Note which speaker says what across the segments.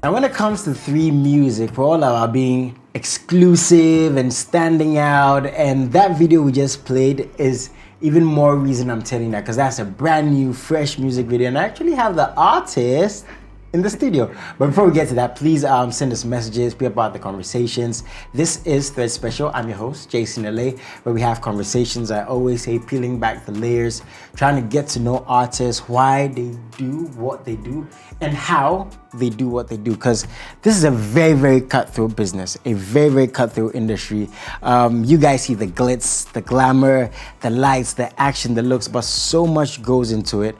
Speaker 1: And when it comes to 3 Music, we're all about being exclusive and standing out. And that video we just played is even more reason I'm telling that, because that's a brand new, fresh music video. And I actually have the artist in the studio. But before we get to that, please send us messages, be about the conversations. This is Thread Special. I'm your host, Jason LA, where we have conversations. I always say peeling back the layers, trying to get to know artists, why they do what they do, and how they do what they do. Because this is a very, very cutthroat business, a very, very cutthroat industry. You guys see the glitz, the glamour, the lights, the action, the looks, but so much goes into it.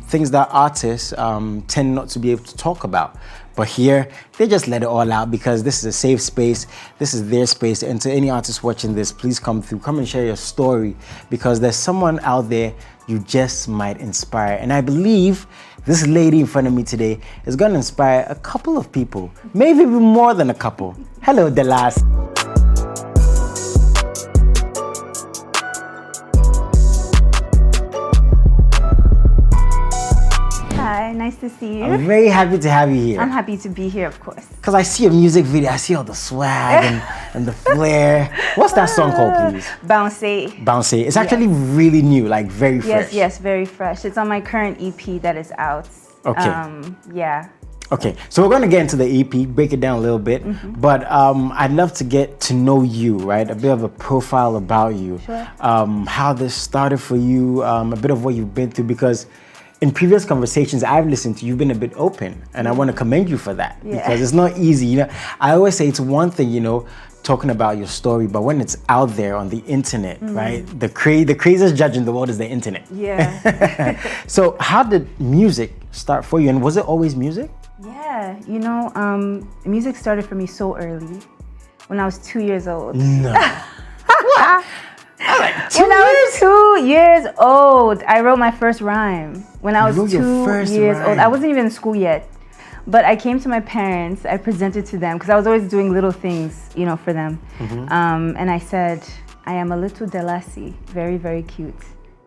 Speaker 1: Things that artists tend not to be able to talk about. But here, they just let it all out because this is a safe space. This is their space. And to any artist watching this, please come through. Come and share your story, because there's someone out there you just might inspire. And I believe this lady in front of me today is going to inspire a couple of people, maybe even more than a couple. Hello, Dellasie.
Speaker 2: Hi, nice to see you.
Speaker 1: I'm very happy to have you here.
Speaker 2: I'm happy to be here, of course.
Speaker 1: Because I see a music video, I see all the swag and the flair. What's that song called, please?
Speaker 2: Bouncy.
Speaker 1: Bouncy. It's actually really new, like very fresh.
Speaker 2: Yes, very fresh. It's on my current EP that is out.
Speaker 1: Okay.
Speaker 2: Yeah.
Speaker 1: Okay, so we're going to get into the EP, break it down a little bit, but I'd love to get to know you, right? A bit of a profile about you.
Speaker 2: Sure.
Speaker 1: How this started for you, a bit of what you've been through, because in previous conversations I've listened to, you've been a bit open, and I want to commend you for that, because it's not easy. You know, I always say it's one thing, you know, talking about your story, but when it's out there on the internet, right? The craziest judge in the world is the internet.
Speaker 2: Yeah.
Speaker 1: So how did music start for you, and was it always music?
Speaker 2: Yeah, you know, music started for me so early, when I was 2 years old.
Speaker 1: No.
Speaker 2: What? When I was 2 years old, I wrote my first rhyme. When I was 2 years old, I wasn't even in school yet. But I came to my parents, I presented to them, because I was always doing little things, you know, for them. And I said, I am a little Dellasie, very, very cute.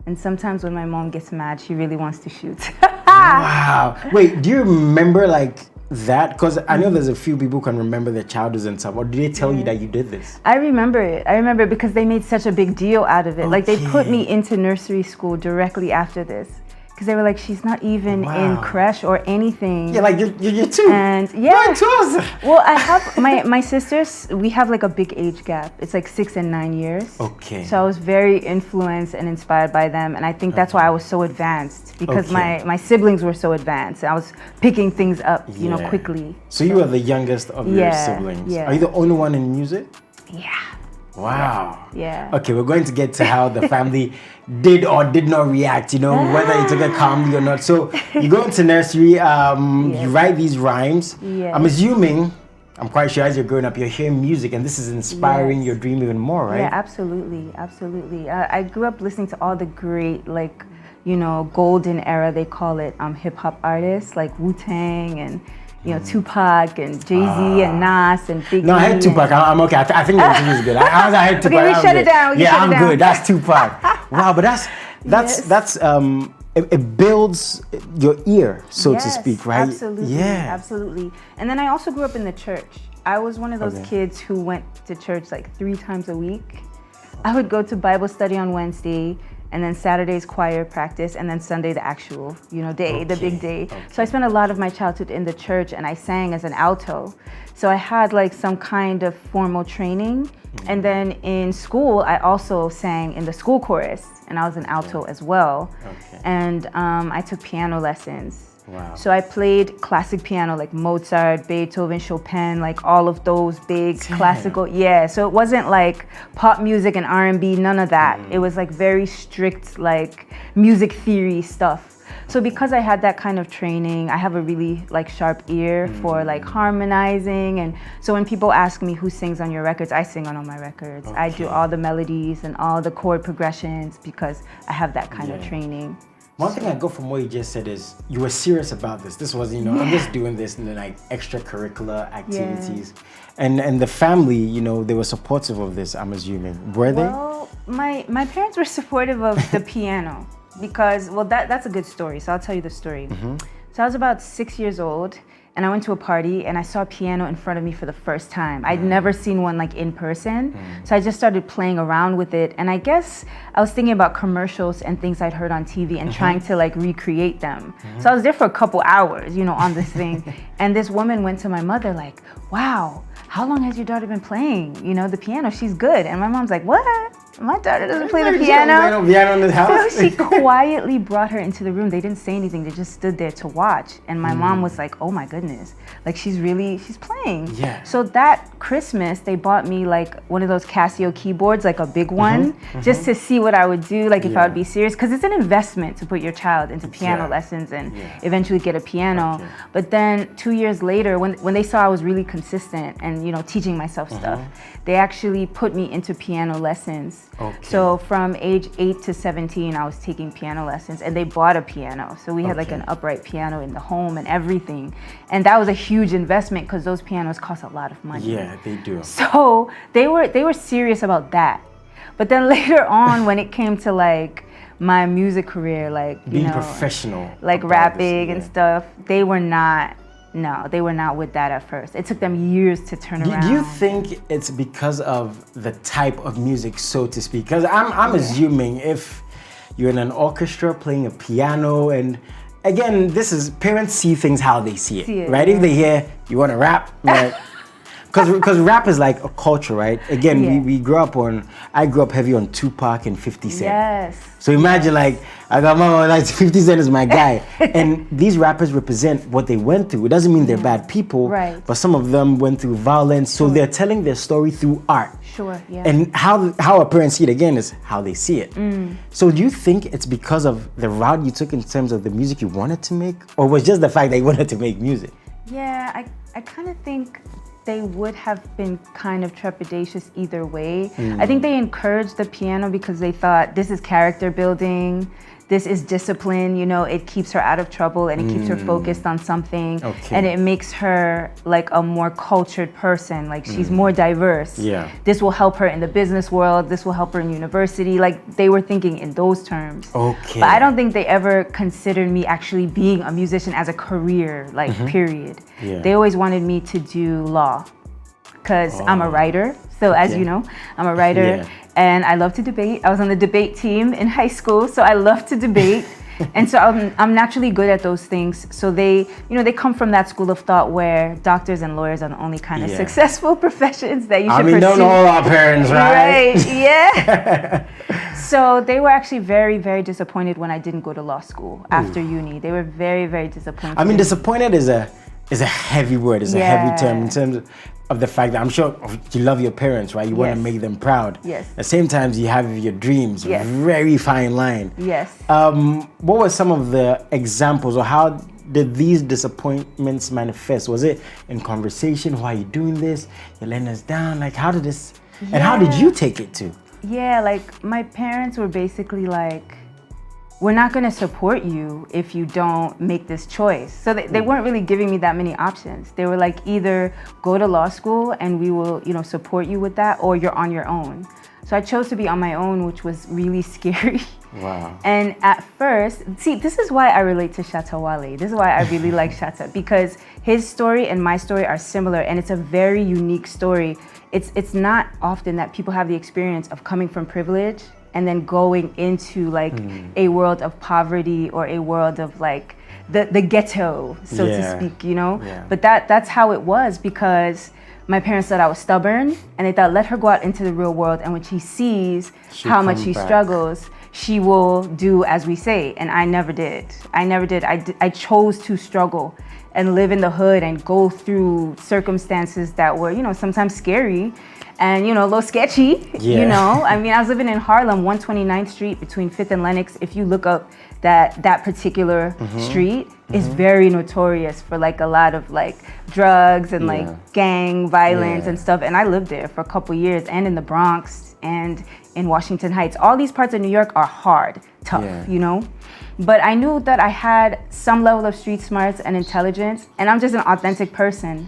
Speaker 2: And sometimes when my mom gets mad, she really wants to shoot.
Speaker 1: Wow. Wait, do you remember like that? Because I know there's a few people who can remember their childhoods and stuff. Or did they tell you that you did this?
Speaker 2: I remember it. I remember it because they made such a big deal out of it. Like they put me into nursery school directly after this. Because they were like, she's not even in creche or anything.
Speaker 1: Yeah, like you're 2.
Speaker 2: And yeah.
Speaker 1: Well,
Speaker 2: I have my sisters, we have like a big age gap. It's like 6 and 9 years.
Speaker 1: Okay.
Speaker 2: So I was very influenced and inspired by them. And I think that's why I was so advanced, because my siblings were so advanced. I was picking things up, you know, quickly.
Speaker 1: So you are the youngest of your siblings.
Speaker 2: Yeah.
Speaker 1: Are you the only one in music?
Speaker 2: Yeah.
Speaker 1: Wow.
Speaker 2: Yeah.
Speaker 1: Okay, we're going to get to how the family did or did not react, you know, whether you took it calmly or not. So you go into nursery, you write these rhymes.
Speaker 2: Yes.
Speaker 1: I'm assuming, I'm quite sure as you're growing up, you're hearing music and this is inspiring your dream even more, right?
Speaker 2: Yeah, absolutely, absolutely. I grew up listening to all the great, like, you know, golden era, they call it, hip hop artists like Wu-Tang and, you know, Tupac and Jay-Z and Nas and Biggie.
Speaker 1: No, I heard Tupac. I'm okay. I think your interview is good. I heard Tupac.
Speaker 2: Okay, we shut it down.
Speaker 1: Yeah, I'm good. That's Tupac. Wow, but that's it builds your ear, so to speak, right?
Speaker 2: Absolutely. Yeah, absolutely. And then I also grew up in the church. I was one of those kids who went to church like 3 times a week. I would go to Bible study on Wednesday, and then Saturday's choir practice, and then Sunday the actual, you know, day, the big day. So I spent a lot of my childhood in the church, and I sang as an alto. So I had like some kind of formal training. And then in school, I also sang in the school chorus, and I was an alto as well. And I took piano lessons.
Speaker 1: Wow.
Speaker 2: So I played classic piano like Mozart, Beethoven, Chopin, like all of those big classical. Yeah, so it wasn't like pop music and R&B, none of that. It was like very strict like music theory stuff. So because I had that kind of training, I have a really like sharp ear for like harmonizing. And so when people ask me who sings on your records, I sing on all my records. I do all the melodies and all the chord progressions because I have that kind of training.
Speaker 1: One thing I got from what you just said is you were serious about this. This wasn't, you know, I'm just doing this in the like extracurricular activities. And the family, you know, they were supportive of this, I'm assuming. Were they?
Speaker 2: Well, my parents were supportive of the piano because, well, that's a good story. So I'll tell you the story. So I was about 6 years old, and I went to a party and I saw a piano in front of me for the first time. I'd never seen one like in person. So I just started playing around with it. And I guess I was thinking about commercials and things I'd heard on TV and trying to like recreate them. So I was there for a couple hours, you know, on this thing. And this woman went to my mother like, wow, how long has your daughter been playing, you know, the piano? She's good. And my mom's like, what? My daughter doesn't play the piano.
Speaker 1: Piano in the house.
Speaker 2: So she quietly brought her into the room. They didn't say anything. They just stood there to watch. And my mom was like, oh my goodness. Like she's playing.
Speaker 1: Yeah.
Speaker 2: So that Christmas, they bought me like one of those Casio keyboards, like a big one, just to see what I would do, like if I would be serious. Because it's an investment to put your child into piano lessons and eventually get a piano. Okay. But then 2 years later, when they saw I was really consistent and, you know, teaching myself stuff, they actually put me into piano lessons. Okay. So from age 8 to 17, I was taking piano lessons, and they bought a piano. So we had like an upright piano in the home and everything. And that was a huge investment because those pianos cost a lot of money.
Speaker 1: Yeah, they do.
Speaker 2: So they were serious about that. But then later on, when it came to like my music career, like
Speaker 1: being professional,
Speaker 2: like rapping and stuff, they were not. No, they were not with that at first. It took them years to turn around.
Speaker 1: Do you think it's because of the type of music, so to speak? Because I'm assuming if you're in an orchestra playing a piano, and again, this is parents see things how they see it, right? If they hear you want to rap, like, because rap is like a culture, right? Again, I grew up heavy on Tupac and 50 Cent.
Speaker 2: Yes.
Speaker 1: So imagine like, I got mama, like 50 Cent is my guy. And these rappers represent what they went through. It doesn't mean they're bad people,
Speaker 2: right? But
Speaker 1: some of them went through violence. So they're telling their story through art.
Speaker 2: Sure, yeah.
Speaker 1: And how a parent see it again is how they see it. So do you think it's because of the route you took in terms of the music you wanted to make? Or was it just the fact that you wanted to make music?
Speaker 2: Yeah, I kind of think they would have been kind of trepidatious either way. I think they encouraged the piano because they thought this is character building, this is discipline, you know, it keeps her out of trouble and it keeps her focused on something. And it makes her like a more cultured person, like she's more diverse. Yeah. This will help her in the business world, this will help her in university. Like they were thinking in those terms. Okay. But I don't think they ever considered me actually being a musician as a career, like period. Yeah. They always wanted me to do law because I'm a writer. So as you know, I'm a writer and I love to debate. I was on the debate team in high school, so I love to debate. And so I'm naturally good at those things. So they come from that school of thought where doctors and lawyers are the only kind of successful professions that you should pursue.
Speaker 1: Don't all our parents, right?
Speaker 2: Right, yeah. So they were actually very, very disappointed when I didn't go to law school after uni. They were very, very disappointed.
Speaker 1: I mean, disappointed is a heavy word, it's a heavy term in terms of the fact that I'm sure you love your parents, right? You want to make them proud. Yes. At the same time, you have your dreams. Yes. Very fine line. Yes. What were some of the examples, or how did these disappointments manifest? Was it in conversation? Why are you doing this? You're letting us down. Like, how did this, and how did you take it to?
Speaker 2: Yeah, like my parents were basically like, we're not going to support you if you don't make this choice. So they weren't really giving me that many options. They were like, either go to law school and we will, you know, support you with that, or you're on your own. So I chose to be on my own, which was really scary. Wow. And at first, see, this is why I relate to Shatta Wale. This is why I really like Shatta, because his story and my story are similar, and it's a very unique story. It's not often that people have the experience of coming from privilege and then going into like a world of poverty or a world of like the ghetto, so to speak, you know? Yeah. But that's how it was, because my parents thought I was stubborn, and they thought, let her go out into the real world, and when she sees how much she struggles, she will do as we say. And I never did. I chose to struggle and live in the hood and go through circumstances that were, you know, sometimes scary and, you know, a little sketchy, you know? I mean, I was living in Harlem, 129th Street between 5th and Lenox. If you look up that particular street, is very notorious for like a lot of like drugs and like gang violence and stuff. And I lived there for a couple years, and in the Bronx and in Washington Heights. All these parts of New York are hard, tough, you know? But I knew that I had some level of street smarts and intelligence, and I'm just an authentic person.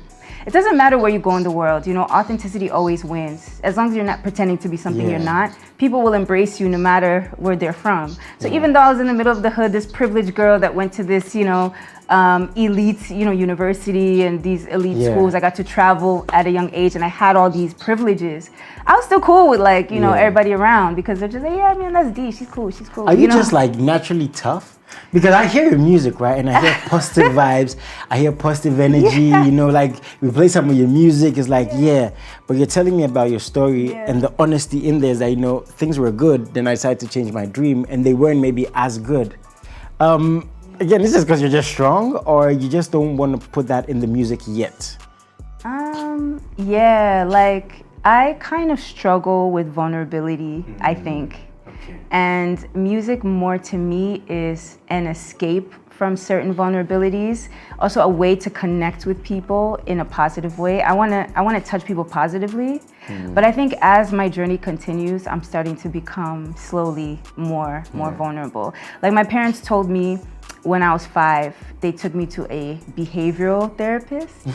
Speaker 2: it doesn't matter where you go in the world, you know, authenticity always wins. As long as you're not pretending to be something you're not, people will embrace you no matter where they're from. So even though I was in the middle of the hood, this privileged girl that went to this, you know, elite, you know, university and these elite schools, I got to travel at a young age and I had all these privileges. I was still cool with, like, you know, everybody around, because they're just like, yeah, man, that's D, she's cool, she's cool.
Speaker 1: Are you
Speaker 2: know?
Speaker 1: just like naturally tough? Because I hear your music, right? And I hear positive vibes, I hear positive energy, you know, like we play some of your music, it's like, but you're telling me about your story and the honesty in there is that, you know, things were good, then I decided to change my dream and they weren't maybe as good. Again, this is because you're just strong, or you just don't want to put that in the music yet?
Speaker 2: Yeah, like I kind of struggle with vulnerability, I think. And music more to me is an escape from certain vulnerabilities, also a way to connect with people in a positive way. I want to touch people positively, but I think as my journey continues, I'm starting to become slowly more vulnerable. Like my parents told me when I was 5, they took me to a behavioral therapist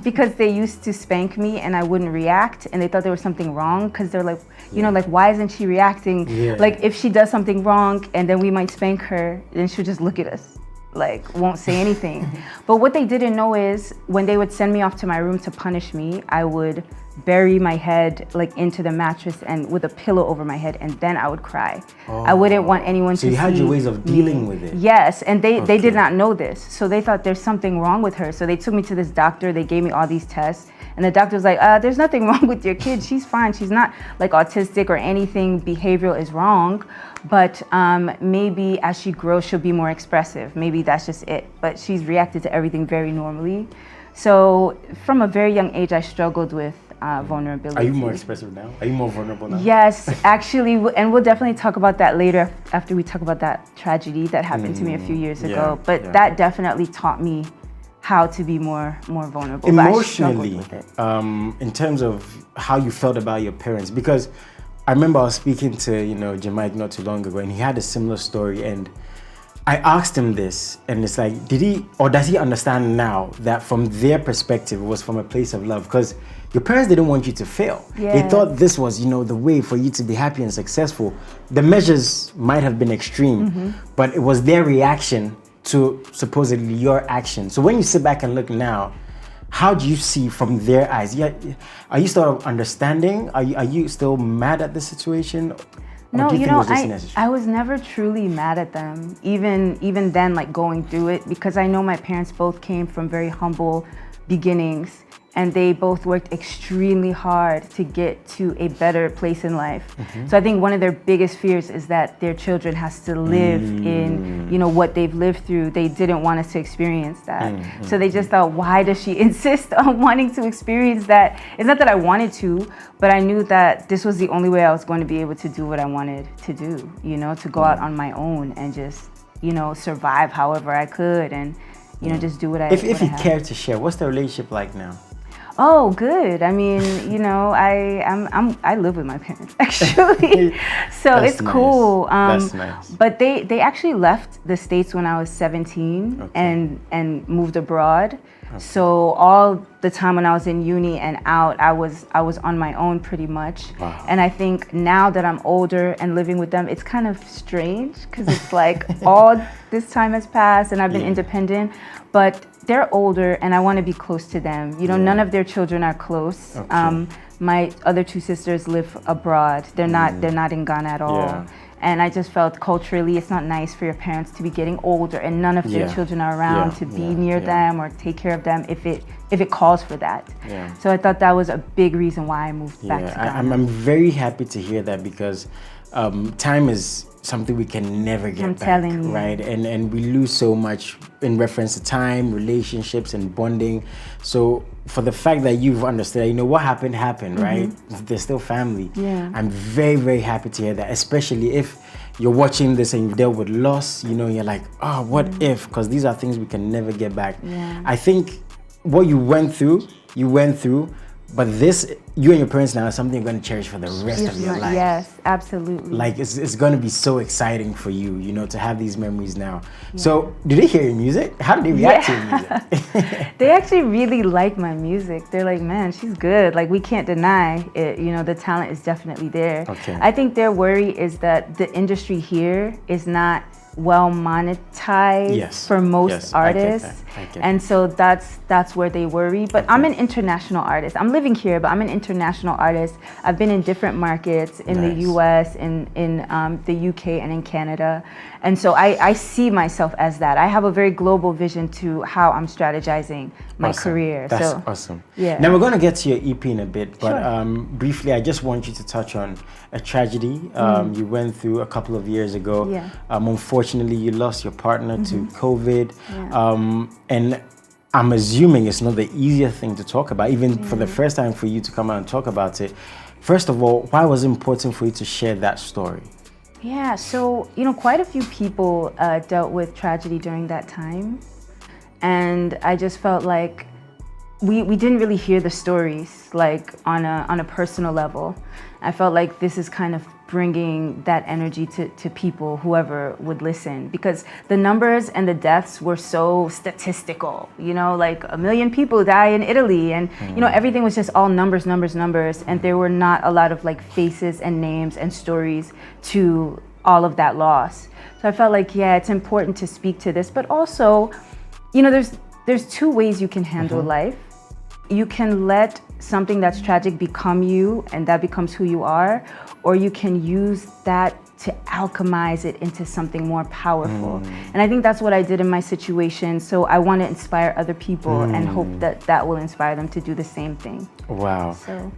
Speaker 2: because they used to spank me and I wouldn't react, and they thought there was something wrong because they're like, you know, like, why isn't she reacting? Like if she does something wrong and then we might spank her, then she'll just look at us, like won't say anything. But what they didn't know is when they would send me off to my room to punish me, I would bury my head like into the mattress and with a pillow over my head, and then I would cry. I wouldn't want anyone to see.
Speaker 1: So you had your ways of dealing with it.
Speaker 2: Yes, and they did not know this. So they thought there's something wrong with her. So they took me to this doctor, they gave me all these tests, and the doctor was like, there's nothing wrong with your kid. She's fine. She's not like autistic or anything behavioral is wrong. But maybe as she grows, she'll be more expressive. Maybe that's just it. But she's reacted to everything very normally. So from a very young age, I struggled with vulnerability.
Speaker 1: Are you more expressive now? Are you more vulnerable now?
Speaker 2: Yes, actually, and we'll definitely talk about that later after we talk about that tragedy that happened to me a few years ago. But that definitely taught me how to be more vulnerable.
Speaker 1: Emotionally, in terms of how you felt about your parents, because I remember I was speaking to, you know, Jamaica not too long ago, and he had a similar story, and I asked him this, and it's like, did he, or does he understand now that from their perspective, it was from a place of love? Because your parents didn't want you to fail. They thought this was, you know, the way for you to be happy and successful. The measures might have been extreme, but it was their reaction to supposedly your action. So when you sit back and look now, how do you see from their eyes? Are you sort of understanding? Are you still mad at the situation?
Speaker 2: No, you know, I was never truly mad at them, even then, like going through it, because I know my parents both came from very humble beginnings, and they both worked extremely hard to get to a better place in life. So I think one of their biggest fears is that their children has to live in, you know, what they've lived through. They didn't want us to experience that. So they just thought, why does she insist on wanting to experience that? It's not that I wanted to, but I knew that this was the only way I was going to be able to do what I wanted to do, you know, to go out on my own and just, you know, survive however I could, and, you know, just do what I
Speaker 1: If you care to share, what's the relationship like now?
Speaker 2: Oh, good. I mean, you know, I live with my parents actually, so it's nice. Cool.
Speaker 1: That's nice.
Speaker 2: But they actually left the States when I was 17 and moved abroad. So all the time when I was in uni and out, I was on my own pretty much. And I think now that I'm older and living with them, it's kind of strange because it's like all this time has passed and I've been independent, but they're older and I want to be close to them. You know, none of their children are close. My other 2 sisters live abroad. They're not in Ghana at all. And I just felt culturally it's not nice for your parents to be getting older and none of their children are around to be near them or take care of them if it calls for that. So I thought that was a big reason why I moved back to Ghana.
Speaker 1: I'm very happy to hear that, because time is something we can never get back,
Speaker 2: telling you.
Speaker 1: Right? And we lose so much in reference to time, relationships, and bonding. So for the fact that you've understood, you know, what happened, right? They're still family. I'm very, very happy to hear that, especially if you're watching this and you've dealt with loss, you know, you're like, oh, what if? Because these are things we can never get back. I think what you went through, but this you and your parents now is something you're going to cherish for the rest of your life.
Speaker 2: Yes, absolutely.
Speaker 1: Like it's going to be so exciting for you, you know, to have these memories now. So do they hear your music? How do they react to your music?
Speaker 2: They actually really like my music. They're like, man, she's good. Like, we can't deny it. You know, the talent is definitely there.
Speaker 1: Okay.
Speaker 2: I think their worry is that the industry here is not well monetized for most artists.
Speaker 1: I get that.
Speaker 2: And so that's where they worry. But I'm an international artist. I'm living here, but I'm an international artist. I've been in different markets in the US, in the UK, and in Canada. And so I see myself as that. I have a very global vision to how I'm strategizing my career.
Speaker 1: That's awesome.
Speaker 2: Yeah.
Speaker 1: Now we're going to get to your EP in a bit, but briefly, I just want you to touch on a tragedy you went through a couple of years ago.
Speaker 2: Yeah.
Speaker 1: Unfortunately, you lost your partner to COVID. And I'm assuming it's not the easiest thing to talk about, even for the first time for you to come out and talk about it. First of all, why was it important for you to share that story?
Speaker 2: Yeah, so, you know, quite a few people dealt with tragedy during that time. And I just felt like we didn't really hear the stories, like on a personal level. I felt like this is kind of bringing that energy to people, whoever would listen, because the numbers and the deaths were so statistical, you know, like 1 million people die in Italy, and you know, everything was just all numbers, and there were not a lot of like faces and names and stories to all of that loss. So I felt like, yeah, it's important to speak to this, but also, you know, there's two ways you can handle life. You can let something that's tragic become you, and that becomes who you are, or you can use that to alchemize it into something more powerful. And I think that's what I did in my situation. So I want to inspire other people and hope that will inspire them to do the same thing.
Speaker 1: Wow.
Speaker 2: So,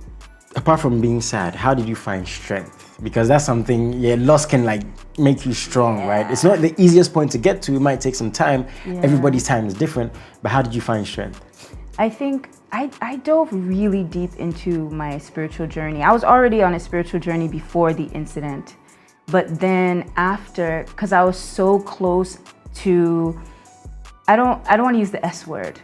Speaker 1: apart from being sad, how did you find strength? Because that's something, loss can like make you strong, right? It's not the easiest point to get to. It might take some time. Everybody's time is different. But how did you find strength?
Speaker 2: I think I dove really deep into my spiritual journey. I was already on a spiritual journey before the incident, but then after, because I was so close to, I don't want to use the S word,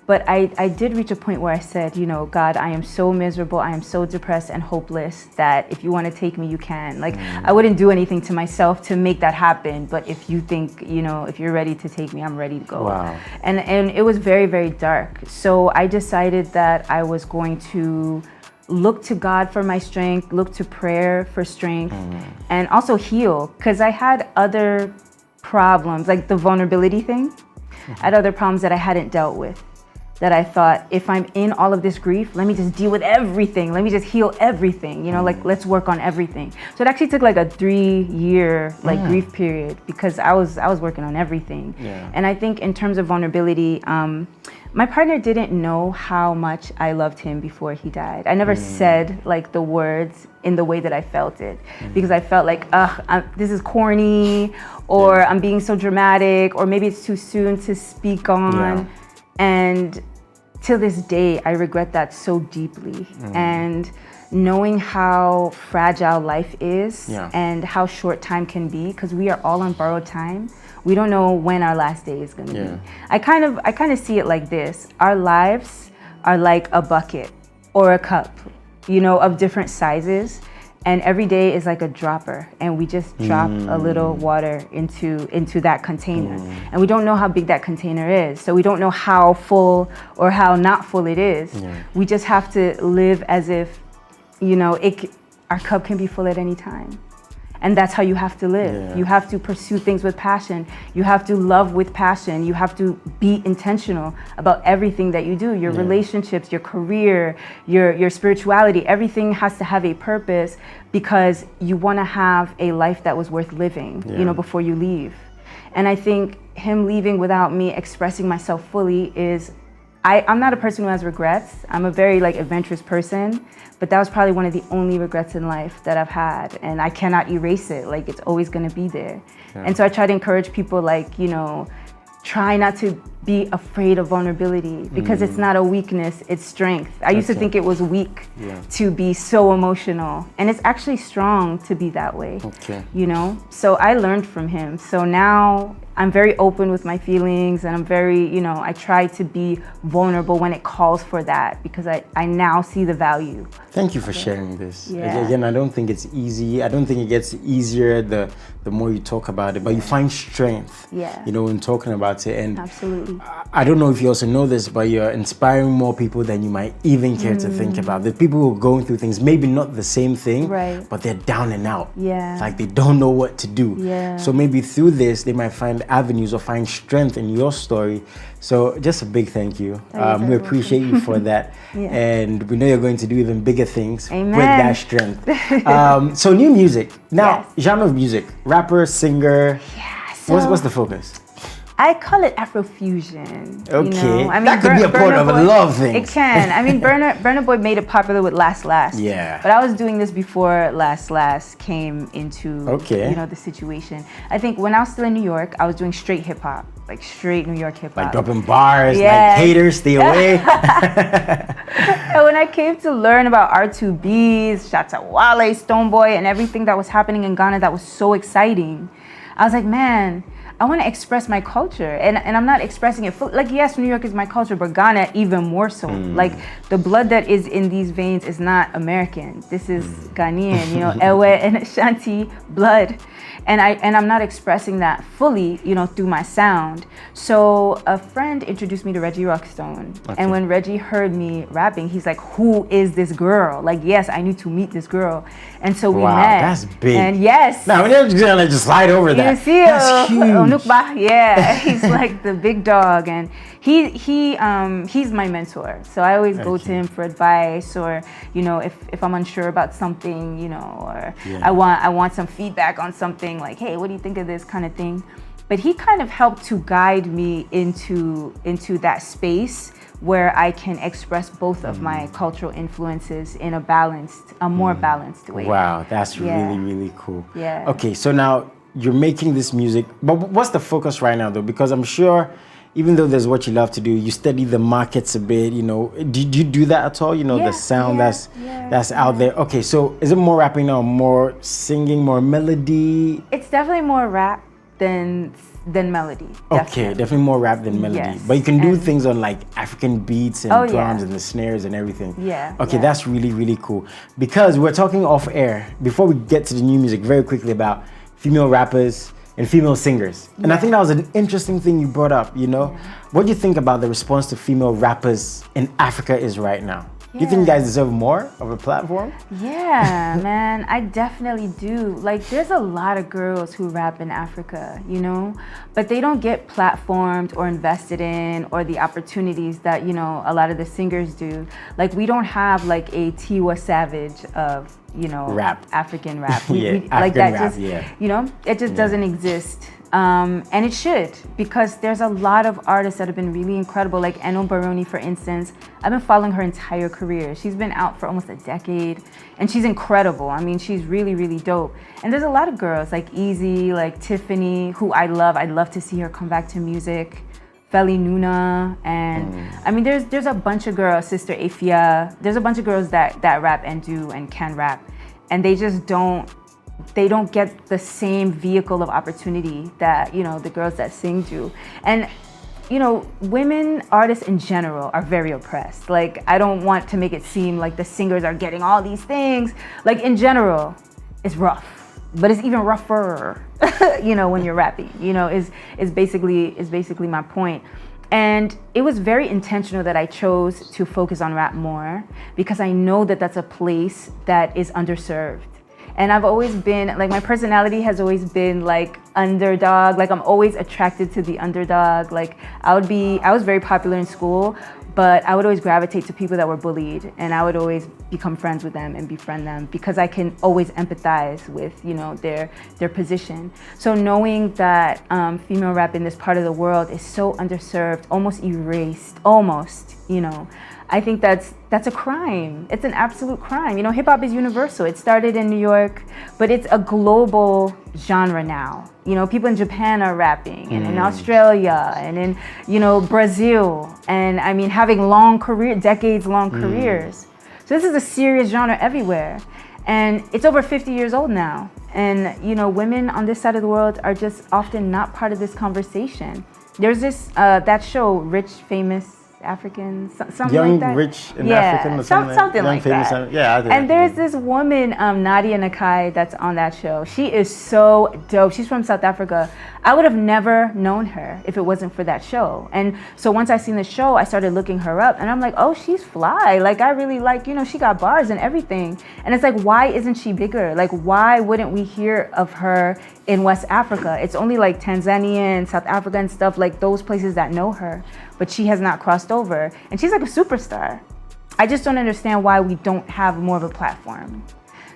Speaker 2: but I did reach a point where I said, you know, God, I am so miserable, I am so depressed and hopeless that if you want to take me, you can. Like, I wouldn't do anything to myself to make that happen, but if you think, you know, if you're ready to take me, I'm ready to go.
Speaker 1: Wow.
Speaker 2: And it was very, very dark. So I decided that I was going to look to God for my strength, look to prayer for strength, and also heal, because I had other problems, like the vulnerability thing. I had other problems that I hadn't dealt with, that I thought, if I'm in all of this grief, let me just deal with everything. Let me just heal everything, you know, like let's work on everything. So it actually took like a 3-year like grief period, because I was working on everything. And I think in terms of vulnerability, my partner didn't know how much I loved him before he died. I never said like the words in the way that I felt it, because I felt like, this is corny, or I'm being so dramatic, or maybe it's too soon to speak on. And to this day, I regret that so deeply. And knowing how fragile life is and how short time can be, because we are all on borrowed time. We don't know when our last day is going to be. I kind of see it like this. Our lives are like a bucket or a cup, you know, of different sizes. And every day is like a dropper, and we just drop a little water into that container. And we don't know how big that container is, so we don't know how full or how not full it is. We just have to live as if, you know, our cup can be full at any time. And that's how you have to live. You have to pursue things with passion. You have to love with passion. You have to be intentional about everything that you do. Your relationships, your career, your spirituality, everything has to have a purpose, because you want to have a life that was worth living, you know, before you leave. And I think him leaving without me expressing myself fully is, I'm not a person who has regrets. I'm a very like adventurous person, but that was probably one of the only regrets in life that I've had, and I cannot erase it. Like, it's always going to be there. And so I try to encourage people, like, you know, try not to be afraid of vulnerability because it's not a weakness, it's strength. I used to think it was weak to be so emotional, and it's actually strong to be that way. You know, so I learned from him. So now I'm very open with my feelings, and I'm very, you know, I try to be vulnerable when it calls for that, because I now see the value.
Speaker 1: Thank you for sharing this. Again, I don't think it's easy. I don't think it gets easier the more you talk about it, but you find strength, you know, in talking about it. And
Speaker 2: absolutely.
Speaker 1: I don't know if you also know this, but you're inspiring more people than you might even care to think about. The people who are going through things, maybe not the same thing, but they're down and out. It's like they don't know what to do. So maybe through this, they might find avenues or find strength in your story. So just a big thank you. We appreciate you for that. And we know you're going to do even bigger things with that strength. So new music. Now, genre of music, rapper, singer. What's the focus?
Speaker 2: I call it Afrofusion.
Speaker 1: Okay,
Speaker 2: you know? I mean,
Speaker 1: that could be a part of a lot of things.
Speaker 2: It can. I mean, Burna Boy made it popular with Last Last. But I was doing this before Last Last came into you know, the situation. I think when I was still in New York, I was doing straight hip hop, like straight New York hip hop.
Speaker 1: Like dropping bars, like haters, stay away.
Speaker 2: And when I came to learn about R2Bs, shout out Wale, Stonebwoy, and everything that was happening in Ghana that was so exciting, I was like, man, I want to express my culture, and I'm not expressing it like, yes, New York is my culture, but Ghana even more so. Like, the blood that is in these veins is not American. This is Ghanaian, you know, Ewe and Ashanti blood. And I'm not expressing that fully, you know, through my sound. So a friend introduced me to Reggie Rockstone. And when Reggie heard me rapping, he's like, who is this girl? Like, yes, I need to meet this girl. And so we met. Wow,
Speaker 1: that's big.
Speaker 2: And yes.
Speaker 1: Now, we're just gonna just slide over that.
Speaker 2: You see, that's huge. He's like the big dog. And he's my mentor. So I always go to him for advice, or, you know, if I'm unsure about something, you know, or I want some feedback on something, like, hey, what do you think of this kind of thing? But he kind of helped to guide me into that space where I can express both of my cultural influences in a more balanced way.
Speaker 1: Wow, that's really, really cool. Okay, so now you're making this music, but what's the focus right now, though? Because I'm sure, even though there's what you love to do, you study the markets a bit, you know. Did you do that at all? You know, the sound that's out there. Okay, so is it more rapping now, more singing, more melody?
Speaker 2: It's definitely more rap than melody.
Speaker 1: Okay, definitely more rap than melody. But you can do things on like African beats and drums and the snares and everything. Okay, that's really, really cool. Because we're talking off air, before we get to the new music, very quickly about female rappers and female singers. And I think that was an interesting thing you brought up, you know? What do you think about the response to female rappers in Africa is right now? Do you think you guys deserve more of a platform?
Speaker 2: Yeah, man, I definitely do. Like, there's a lot of girls who rap in Africa, you know, but they don't get platformed or invested in, or the opportunities that, you know, a lot of the singers do. Like, we don't have like a Tiwa Savage of, you know, African rap. Like that rap, just, you know, it just doesn't exist. And it should, because there's a lot of artists that have been really incredible, like Eno Baroni, for instance. I've been following her entire career. She's been out for almost a decade, and she's incredible. I mean, she's really, really dope. And there's a lot of girls like Easy, like Tiffany, who I love. I'd love to see her come back to music. Feli Nuna, and I mean, there's a bunch of girls, Sister Afia. There's a bunch of girls that rap and do and can rap, and they just don't get the same vehicle of opportunity that, you know, the girls that sing do. And, you know, women artists in general are very oppressed. Like, I don't want to make it seem like the singers are getting all these things. Like, in general, it's rough, but it's even rougher, you know, when you're rapping, you know, is basically my point. And it was very intentional that I chose to focus on rap more, because I know that that's a place that is underserved. And I've always been, like, my personality has always been like underdog. Like, I'm always attracted to the underdog. Like, I was very popular in school, but I would always gravitate to people that were bullied, and I would always become friends with them and befriend them, because I can always empathize with, you know, their position. So knowing that female rap in this part of the world is so underserved, almost erased, you know, I think that's a crime. It's an absolute crime. You know, hip hop is universal. It started in New York, but it's a global genre now. You know, people in Japan are rapping, and in Australia, and in, you know, Brazil, and I mean, having decades-long careers. So this is a serious genre everywhere. And it's over 50 years old now. And, you know, women on this side of the world are just often not part of this conversation. There's this, that show, Rich, Famous, African, something
Speaker 1: Young,
Speaker 2: like that.
Speaker 1: Rich, and African or something.
Speaker 2: Something
Speaker 1: Young,
Speaker 2: like
Speaker 1: famous,
Speaker 2: that.
Speaker 1: Yeah, I think
Speaker 2: and there's this woman, Nadia Nakai, that's on that show. She is so dope. She's from South Africa. I would have never known her if it wasn't for that show. And so once I seen the show, I started looking her up, and I'm like, oh, she's fly. Like, I really like, you know, she got bars and everything. And it's like, why isn't she bigger? Like, why wouldn't we hear of her in West Africa? It's only like Tanzania and South Africa and stuff, like those places that know her, but she has not crossed over. And she's like a superstar. I just don't understand why we don't have more of a platform.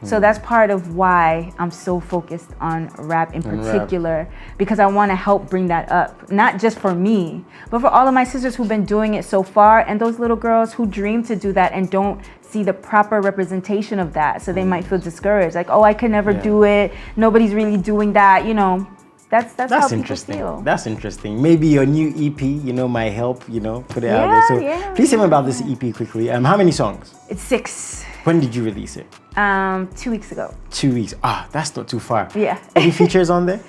Speaker 2: So that's part of why I'm so focused on rap in particular, because I want to help bring that up, not just for me, but for all of my sisters who've been doing it so far, and those little girls who dream to do that and don't see the proper representation of that. So they might feel discouraged, like, oh, I could never do it. Nobody's really doing that, you know. That's how people feel.
Speaker 1: That's interesting. Maybe your new EP, you know, might help, you know, put it out there. So please tell me about this EP quickly. How many songs?
Speaker 2: It's 6.
Speaker 1: When did you release it?
Speaker 2: 2 weeks ago.
Speaker 1: 2 weeks. Ah, that's not too far.
Speaker 2: Yeah.
Speaker 1: Any features on there?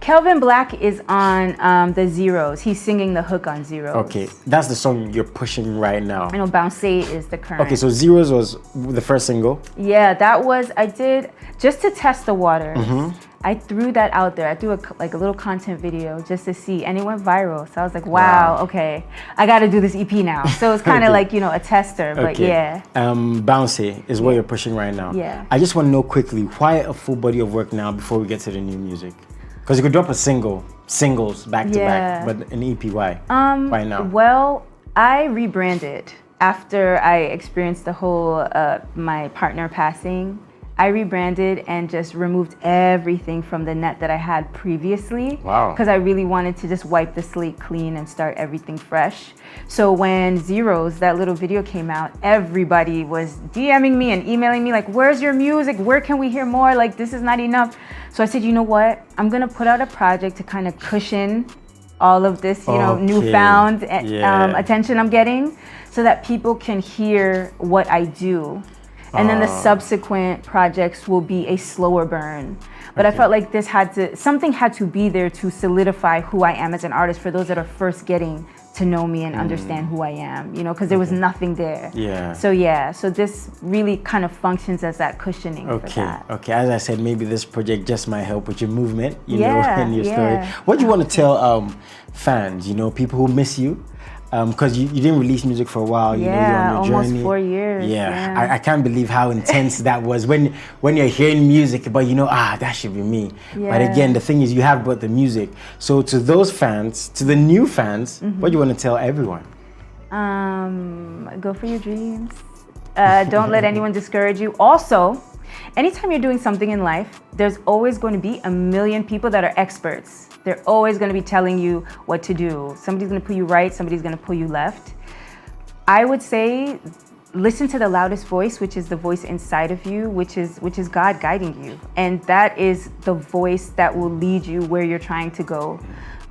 Speaker 2: Kelvin Black is on the Zeros. He's singing the hook on Zeros.
Speaker 1: Okay, that's the song you're pushing right now.
Speaker 2: I know Bounce is the current.
Speaker 1: Okay, so Zeros was the first single.
Speaker 2: Yeah, that was, I did, just to test the waters. I threw that out there. I threw a little content video just to see, and it went viral. So I was like, wow. Okay, I got to do this EP now. So it's kind of like, you know, a tester, but yeah.
Speaker 1: Bounce is what you're pushing right now.
Speaker 2: Yeah.
Speaker 1: I just want to know quickly, why a full body of work now before we get to the new music? Because you could drop singles back to back, but an EP, why? Why now?
Speaker 2: Well, I rebranded after I experienced the whole my partner passing. I rebranded and just removed everything from the net that I had previously.
Speaker 1: Wow.
Speaker 2: Because I really wanted to just wipe the slate clean and start everything fresh. So when Zeros, that little video came out, everybody was DMing me and emailing me like, where's your music? Where can we hear more? Like, this is not enough. So I said, you know what? I'm gonna put out a project to kind of cushion all of this, you know, newfound attention I'm getting, so that people can hear what I do. And then the subsequent projects will be a slower burn. But I felt like something had to be there to solidify who I am as an artist for those that are first getting to know me and understand who I am, you know, because there was nothing there.
Speaker 1: Yeah.
Speaker 2: So this really kind of functions as that cushioning for that.
Speaker 1: Okay, as I said, maybe this project just might help with your movement, you know, and your story. What do you want to tell fans, you know, people who miss you? Because you didn't release music for a while, you know, you're on your journey.
Speaker 2: Almost 4 years.
Speaker 1: Yeah. I can't believe how intense that was when you're hearing music, but you know, that should be me.
Speaker 2: Yeah.
Speaker 1: But again, the thing is, you have brought the music. So to those fans, to the new fans, what do you want to tell everyone?
Speaker 2: Go for your dreams. Don't let anyone discourage you. Also, anytime you're doing something in life, there's always going to be a million people that are experts. They're always going to be telling you what to do. Somebody's going to pull you right, somebody's going to pull you left. I would say listen to the loudest voice, which is the voice inside of you, which is God guiding you. And that is the voice that will lead you where you're trying to go.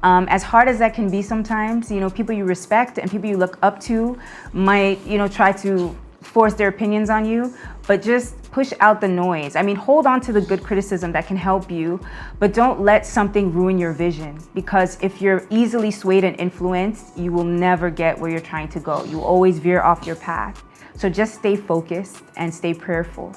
Speaker 2: As hard as that can be sometimes, you know, people you respect and people you look up to might, you know, try to force their opinions on you, but just push out the noise. I mean, hold on to the good criticism that can help you, but don't let something ruin your vision, because if you're easily swayed and influenced, you will never get where you're trying to go. You always veer off your path. So just stay focused and stay prayerful.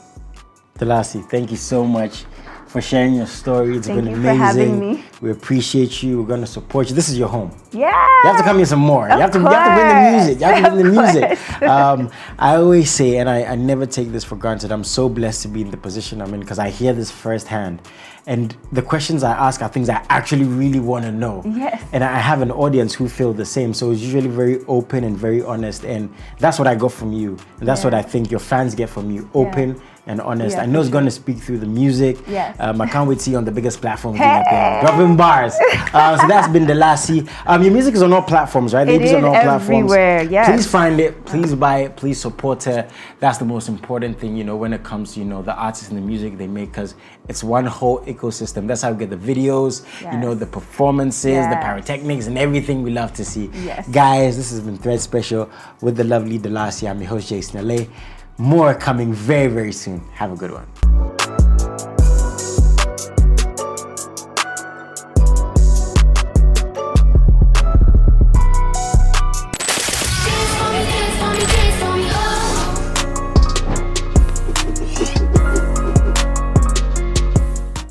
Speaker 1: Dellasie, thank you so much for sharing your story. It's been amazing.
Speaker 2: Thank you for having me.
Speaker 1: We appreciate you. We're going to support you. This is your home.
Speaker 2: Yeah.
Speaker 1: You have to come here some more. You have to bring the music. You have to bring the music. I always say, and I never take this for granted, I'm so blessed to be in the position I'm in because I hear this firsthand. And the questions I ask are things I actually really want to know.
Speaker 2: Yes.
Speaker 1: And I have an audience who feel the same. So it's usually very open and very honest. And that's what I got from you. And that's what I think your fans get from you. Open and honest.
Speaker 2: Yeah,
Speaker 1: I know it's
Speaker 2: for
Speaker 1: going to speak through the music.
Speaker 2: Yes.
Speaker 1: I can't wait to see you on the biggest platform doing your thing, dropping bars. So that's been Dellasie. Your music is on all platforms, right? The
Speaker 2: It
Speaker 1: EP
Speaker 2: is
Speaker 1: on all
Speaker 2: everywhere, yes.
Speaker 1: Please find it, please buy it, please support her. That's the most important thing, you know, when it comes to, you know, the artists and the music they make, because it's one whole ecosystem. That's how we get the videos, you know, the performances, the pyrotechnics, and everything we love to see.
Speaker 2: Yes.
Speaker 1: Guys, this has been Thread Special with the lovely Dellasie. I'm your host, Jason LA. More coming very, very soon. Have a good one.